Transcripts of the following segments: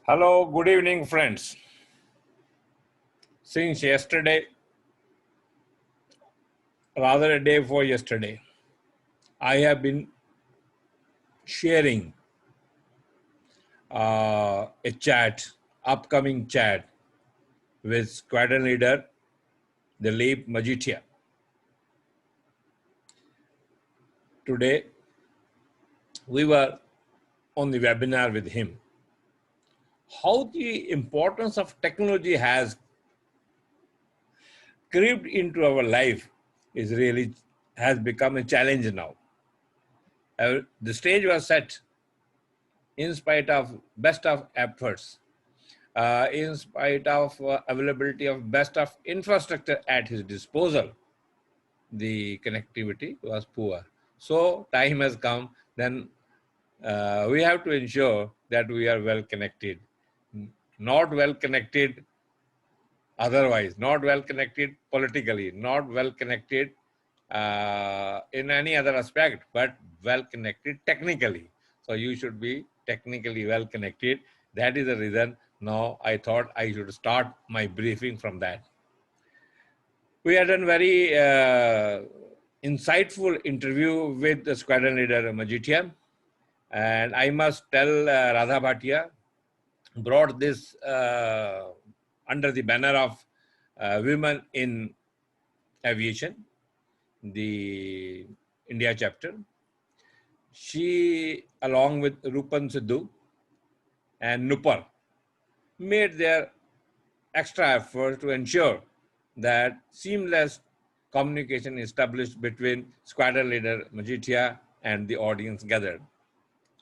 Hello, good evening, friends. Since yesterday, rather a day before yesterday, I have been sharing a chat, upcoming chat with squadron leader dalip majithia. Today, we were on the webinar with him. How the importance of technology has crept into our life has become a challenge now. The stage was set in spite of best of efforts, in spite of availability of best of infrastructure at his disposal, the connectivity was poor. So time has come, then we have to ensure that we are well connected. Not well connected otherwise, not well connected politically, not well connected in any other aspect, but well connected technically. So you should be technically well connected. That is the reason now I thought I should start my briefing from that. We had a very insightful interview with the squadron leader Majithia, and I must tell Radha Bhatia brought this under the banner of women in aviation, the India chapter. She, along with Rupan Sidhu and Nupar, made their extra effort to ensure that seamless communication established between squadron leader Majithia and the audience gathered.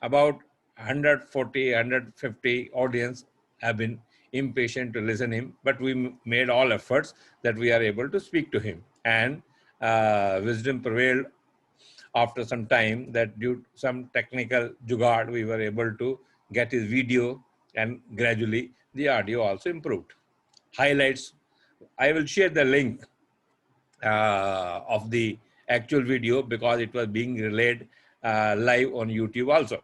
About 140, 150 audience have been impatient to listen him, but we made all efforts that we are able to speak to him. And wisdom prevailed after some time that due to some technical jugaad, we were able to get his video and gradually the audio also improved. Highlights, I will share the link of the actual video because it was being relayed live on YouTube also.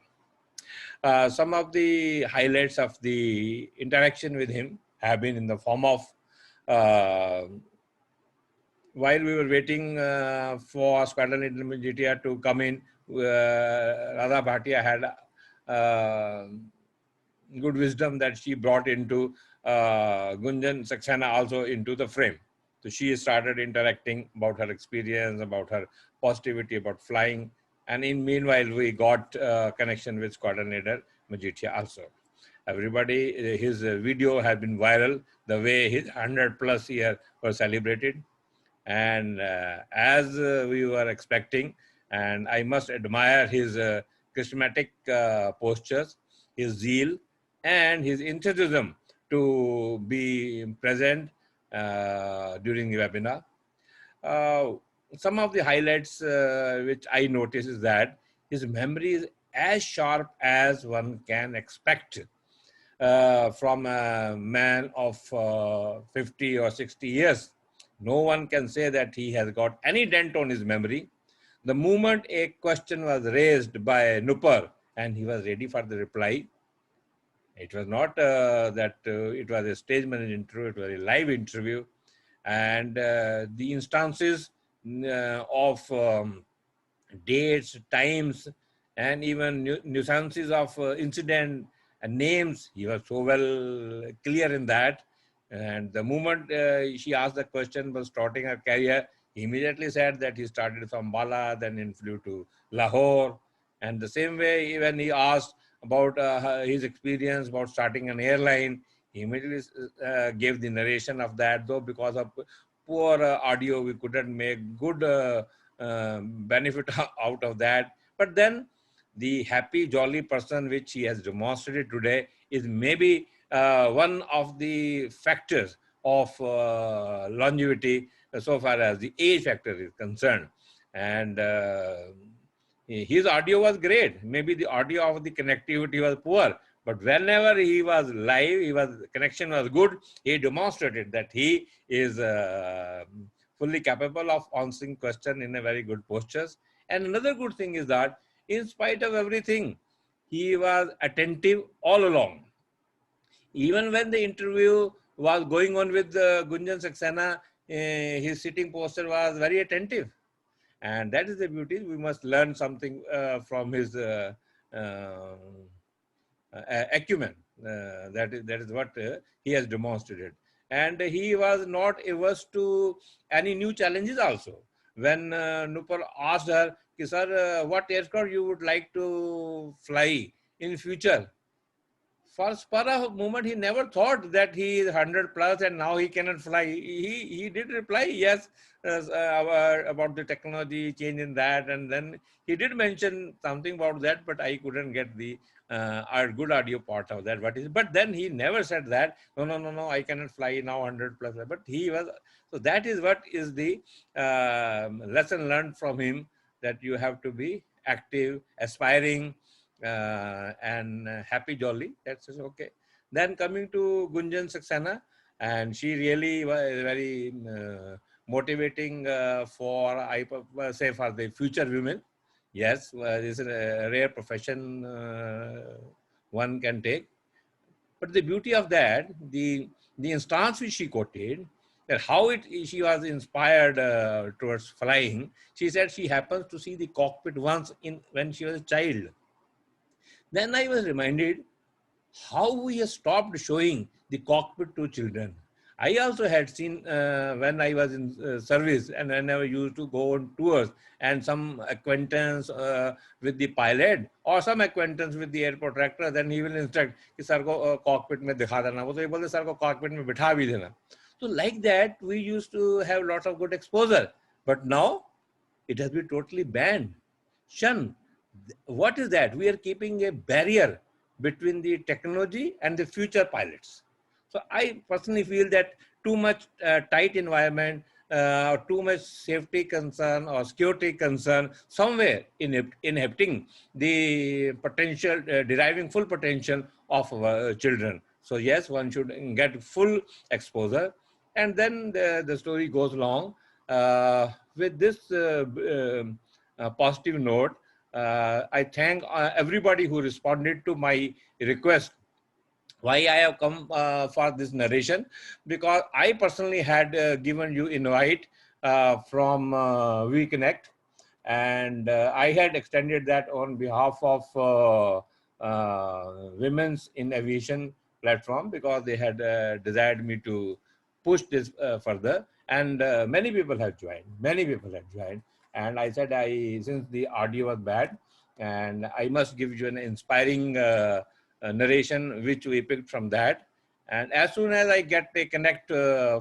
Some of the highlights of the interaction with him have been in the form of while we were waiting for squadron leader majithia to come in, Radha Bhatia had good wisdom that she brought into Gunjan Saxena also into the frame. So she started interacting about her experience, about her positivity, about flying. And in meanwhile, we got connection with squadron leader Majithia also. Everybody, his video has been viral, the way his 100+ year were celebrated. And as we were expecting, and I must admire his charismatic postures, his zeal, and his enthusiasm to be present during the webinar. Some of the highlights which I noticed is that his memory is as sharp as one can expect from a man of 50 or 60 years. No one can say that he has got any dent on his memory. The moment a question was raised by Nupar and he was ready for the reply, it was not that it was a stage managed interview, it was a live interview. And the instances of dates, times, and even nuances of incident and names, he was so well clear in that. And the moment she asked the question about starting her career, he immediately said that he started from Bala, then he flew to Lahore. And the same way, when he asked about his experience about starting an airline, he immediately gave the narration of that, though because of poor audio, we couldn't make good benefit out of that. But then the happy, jolly person which he has demonstrated today is maybe one of the factors of longevity so far as the age factor is concerned. And his audio was great. Maybe the audio of the connectivity was poor, but whenever he was live, connection was good. He demonstrated that he is fully capable of answering question in a very good postures. And another good thing is that in spite of everything, he was attentive all along. Even when the interview was going on with Gunjan Saxena, his sitting posture was very attentive. And that is the beauty. We must learn something from his acumen. That is what he has demonstrated. And he was not averse to any new challenges also. When Nupal asked her, sir, what aircraft you would like to fly in future? For a moment, he never thought that he is 100 plus and now he cannot fly. He did reply yes about the technology change in that, and then he did mention something about that, but I couldn't get the our good audio part of that. But then he never said that. No, I cannot fly now 100 plus. But he was, so that is what is the lesson learned from him, that you have to be active, aspiring, and happy jolly. That's okay. Then coming to Gunjan Saxena, and she really was very motivating for, I say, for the future women. Yes, this is a rare profession one can take. But the beauty of that, the instance which she quoted, that how she was inspired towards flying. She said she happens to see the cockpit once when she was a child. Then I was reminded how we have stopped showing the cockpit to children. I also had seen when I was in service, and when I used to go on tours, and some acquaintance with the pilot or some acquaintance with the airport director, then he will instruct कि sir को cockpit में दिखा देना. वो तो ये बोलते sir को cockpit में बिठा भी देना. So like that, we used to have lots of good exposure. But now it has been totally banned. Shun. What is that? We are keeping a barrier between the technology and the future pilots. So I personally feel that too much tight environment, too much safety concern or security concern somewhere inhibiting the potential, deriving full potential of children. So yes, one should get full exposure. And then the story goes along with this positive note. I thank everybody who responded to my request. Why I have come for this narration? Because I personally had given you invite from WeConnect, and I had extended that on behalf of Women's in Aviation platform, because they had desired me to push this further, and many people have joined. And I said, since the audio was bad, and I must give you an inspiring narration which we picked from that. And as soon as I get a connect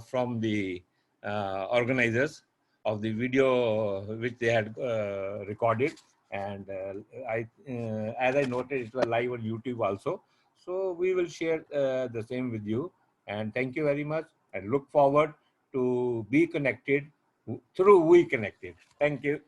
from the organizers of the video which they had recorded, and as I noted, it was live on YouTube also. So we will share the same with you. And thank you very much. I look forward to be connected through We Connected. Thank you.